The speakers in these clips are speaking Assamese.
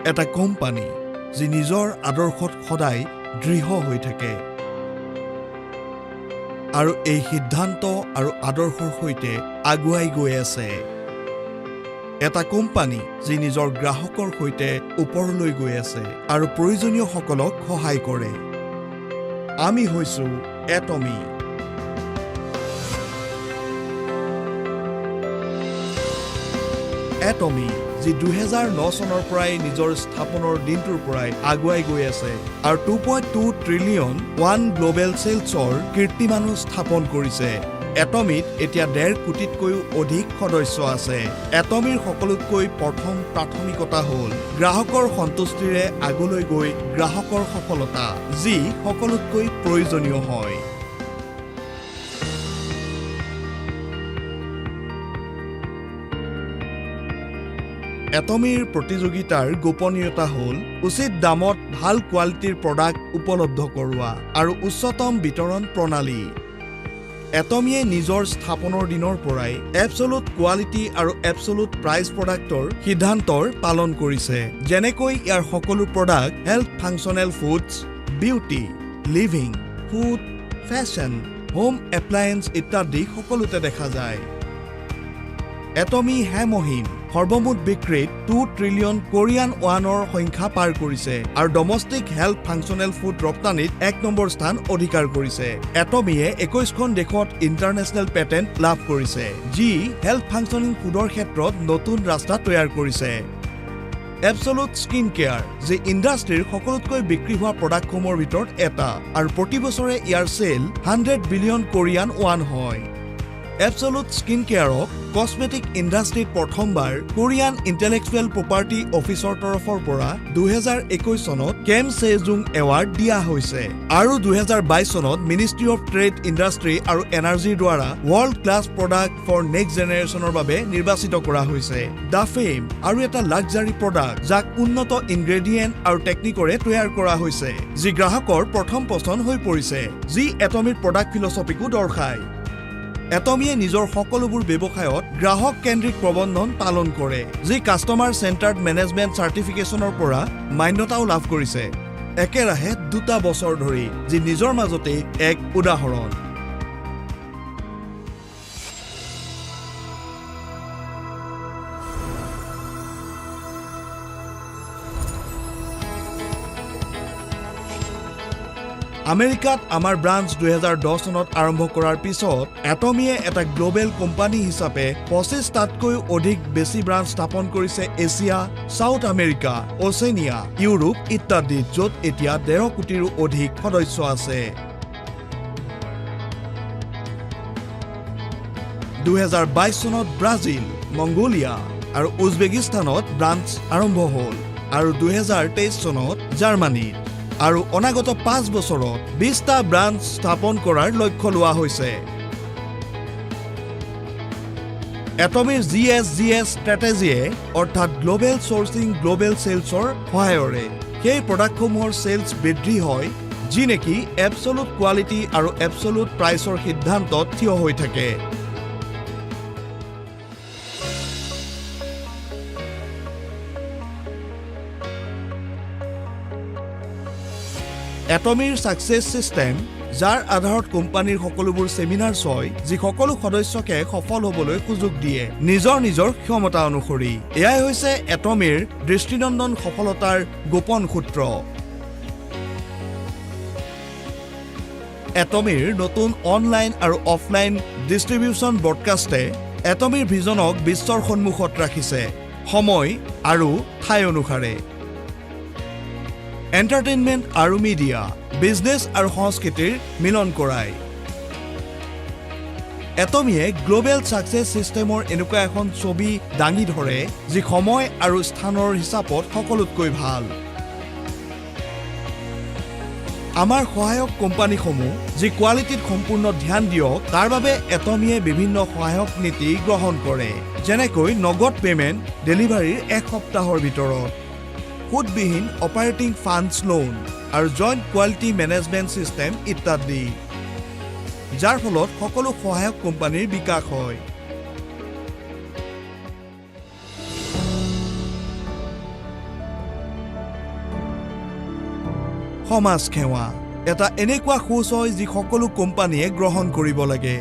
এটা কোম্পানী যি নিজৰ আদৰ্শত সদায় দৃঢ় হৈ থাকে আৰু এই সিদ্ধান্ত আৰু আদৰ্শৰ সৈতে আগুৱাই গৈ আছে এটা কোম্পানী যি নিজৰ গ্ৰাহকৰ সৈতে ওপৰলৈ গৈ আছে আৰু প্ৰয়োজনীয় সকলক সহায় কৰে আমি হৈছো এটমি এটমি যি 2009 চনৰ পৰাই নিজৰ স্থাপনৰ দিনটোৰ পৰাই আগুৱাই গৈ আছে আৰু 2.2 ট্ৰিলিয়ন ওৱান গ্লোবেল সেলছৰ কীৰ্তিমানো স্থাপন কৰিছে এটমিত এতিয়া 1.5 কোটিতকৈও অধিক সদস্য আছে এটমিৰ সকলোতকৈ প্ৰথম প্ৰাথমিকতা হ'ল গ্ৰাহকৰ সন্তুষ্টিৰে আগলৈ গৈ গ্ৰাহকৰ সফলতা যি সকলোতকৈ প্ৰয়োজনীয় হয় এটমিৰ প্ৰতিযোগিতাৰ গোপনীয়তা হ'ল উচিত দামত ভাল কোৱালিটিৰ প্ৰডাক্ট উপলব্ধ কৰোৱা আৰু উচ্চতম বিতৰণ প্ৰণালী এটমিয়ে নিজৰ স্থাপনৰ দিনৰ পৰাই এবছলুট কোৱালিটি আৰু এবছলুট প্ৰাইচ প্ৰডাক্টৰ সিদ্ধান্তৰ পালন কৰিছে যেনেকৈ ইয়াৰ সকলো product health functional foods beauty living food fashion home appliance ইত্যাদি সকলোতে দেখা যায় এটমি হেমহিন সৰ্বমুঠ বিক্ৰীত 2 ট্ৰিলিয়ন কোৰিয়ান ওৱানৰ সংখ্যা পাৰ কৰিছে আৰু ডমেষ্টিক হেল্থ ফাংচনেল ফুড ৰপ্তানিত 1 নম্বৰ স্থান অধিকাৰ কৰিছে এটমিয়ে 21খন দেশত ইণ্টাৰনেশ্যনেল পেটেন্ট লাভ কৰিছে যি হেল্থ ফাংচনিং ফুডৰ ক্ষেত্ৰত নতুন ৰাস্তা তৈয়াৰ কৰিছে এবছলুট স্কিন কেয়াৰ যি ইণ্ডাষ্ট্ৰীৰ সকলোতকৈ বিক্ৰী হোৱা প্ৰডাক্টসমূহৰ ভিতৰত এটা আৰু প্ৰতি বছৰে ইয়াৰ চেল 100 বিলিয়ন কোৰিয়ান ওৱান হয় এবছলুট স্কিন কেয়াৰক কসমেটিক ইণ্ডাষ্ট্ৰীত প্ৰথমবাৰ কোৰিয়ান ইণ্টেলেকচুৱেল প্ৰপাৰ্টি অফিচৰ তৰফৰ পৰা 2021 চনত কেম চেজুং এৱাৰ্ড দিয়া হৈছে আৰু 2022 চনত মিনিষ্ট্ৰী অফ ট্ৰেড ইণ্ডাষ্ট্ৰী আৰু এনাৰ্জিৰ দ্বাৰা World-Class প্ৰডাক্ট ফৰ নেক্সট জেনেৰেশ্যনৰ বাবে নিৰ্বাচিত কৰা হৈছে দা ফেম আৰু এটা লাক্সাৰী প্ৰডাক্ট যাক উন্নত ইনগ্ৰেডিয়েণ্ট আৰু টেকনিকৰে তৈয়াৰ কৰা হৈছে যি গ্ৰাহকৰ প্ৰথম পছন্দ হৈ পৰিছে যি এটমিৰ প্ৰডাক্ট ফিলছফিকো দৰ্শায় এটমিয়ে নিজৰ সকলোবোৰ ব্যৱসায়ত গ্ৰাহক কেন্দ্ৰিক প্ৰবন্ধন পালন কৰে যি কাষ্টমাৰ চেণ্টাৰ্ড মেনেজমেণ্ট চাৰ্টিফিকেশ্যনৰ পৰা মান্যতাও লাভ কৰিছে একেৰাহে 2 বছৰ ধৰি যি নিজৰ মাজতে এক উদাহৰণ আমেৰিকাত আমাৰ ব্ৰাঞ্চ 2010 চনত আৰম্ভ কৰাৰ পিছত এটমিয়ে এটা গ্লোবেল কোম্পানী হিচাপে 25টাতকৈ অধিক বেছি ব্ৰাঞ্চ স্থাপন কৰিছে Asia South America Oceania Europe ইত্যাদিত য'ত এতিয়া 1.5 কোটিৰো অধিক সদস্য আছে 2022 চনত ব্ৰাজিল মংগোলিয়া আৰু উজবেকিস্তানত ব্ৰাঞ্চ আৰম্ভ হ'ল আৰু 2023 চনত জাৰ্মানীত আৰু অনাগত 5 বছৰত 20টা ব্ৰাঞ্চ স্থাপন কৰাৰ লক্ষ্য লোৱা হৈছে এটমিৰ জিএছ ষ্ট্ৰেটেজিয়ে অৰ্থাৎ গ্লোবেল সোৰ্সিং গ্লোবেল সেলছৰ সহায়ৰে সেই প্ৰডাক্টসমূহৰ সেলছ বৃদ্ধি হয় যি নেকি এবছলুট কোৱালিটি আৰু এবছলুট প্ৰাইচৰ সিদ্ধান্তত থিয় হৈ থাকে এটমিৰ সাকসেস সিস্টেম যাৰ আধাৰত কোম্পানীৰ সকলোবোৰ সেমিনাৰ হয় যি সকলো সদস্যকে সফল হ'বলৈ সুযোগ দিয়ে নিজৰ ক্ষমতা অনুসৰি এয়াই হৈছে এটমিৰ দৃষ্টিনন্দন সফলতাৰ গোপন সূত্ৰ এটমিৰ নতুন অনলাইন আৰু অফলাইন ডিস্ট্ৰিবিউশন ব্ৰডকাষ্টে এটমিৰ ভিজনক বিশ্বৰ সন্মুখত ৰাখিছে সময় আৰু ঠাই অনুসাৰে এন্টাৰটেইনমেন্ট আৰু মিডিয়া বিজনেছ আৰু সংস্কৃতিৰ মিলন কৰায় এটমিয়ে গ্লোবেল সাকসেস সিস্টেমৰ এনেকুৱা এখন ছবি দাঙি ধৰে যি সময় আৰু স্থানৰ হিচাপত সকলোতকৈ ভাল আমাৰ সহায়ক কোম্পানীসমূহ যি কোৱালিটিত সম্পূৰ্ণ ধ্যান দিয়ক তাৰ বাবে এটমিয়ে বিভিন্ন সহায়ক নীতি গ্ৰহণ কৰে যেনেকৈ নগদ পেমেন্ট ডেলিভাৰীৰ 1 সপ্তাহৰ ভিতৰত সুদবিহীন অপাৰেটিং ফাণ্ডছ লোন আৰু জইণ্ট কোৱালিটি মেনেজমেণ্ট সিস্টেম ইত্যাদি যাৰ ফলত সকলো সহায়ক কোম্পানীৰ বিকাশ হয় সমাজ সেৱা এটা এনেকুৱা সোচ হয় যি সকলো কোম্পানীয়ে গ্ৰহণ কৰিব লাগে।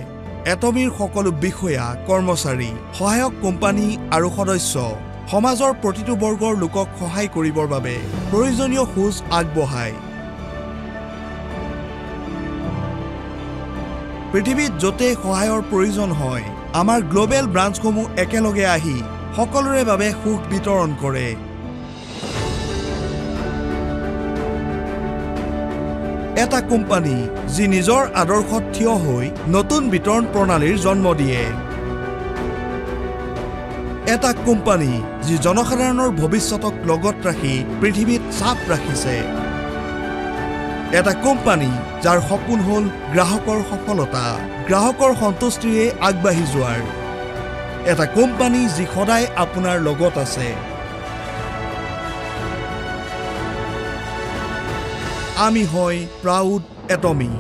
এটমিৰ সকলো বিষয়া, কৰ্মচাৰী, সহায়ক কোম্পানী আৰু সদস্য সমাজৰ প্ৰতিটো বৰ্গৰ লোকক সহায় কৰিবৰ বাবে প্ৰয়োজনীয় সোচ আগবঢ়ায়। পৃথিৱীত য'তেই সহায়ৰ প্ৰয়োজন হয়, আমাৰ গ্ল'বেল ব্ৰাঞ্চসমূহ একেলগে আহি সকলোৰে বাবে সুখ বিতৰণ কৰে। এটা কোম্পানী যি নিজৰ আদৰ্শত থিয় হৈ নতুন বিতৰণ প্ৰণালীৰ জন্ম দিয়ে। এটা কোম্পানী যি জনসাধাৰণৰ ভৱিষ্যতক লগত ৰাখি পৃথিৱীত চাপ ৰাখিছে। এটা কোম্পানী যাৰ সপোন হ'ল গ্ৰাহকৰ সফলতা, গ্ৰাহকৰ সন্তুষ্টিৰে আগবাঢ়ি যোৱাৰ। এটা কোম্পানী যি সদায় আপোনাৰ লগত আছে। আমি হয় প্ৰাউড এটমি।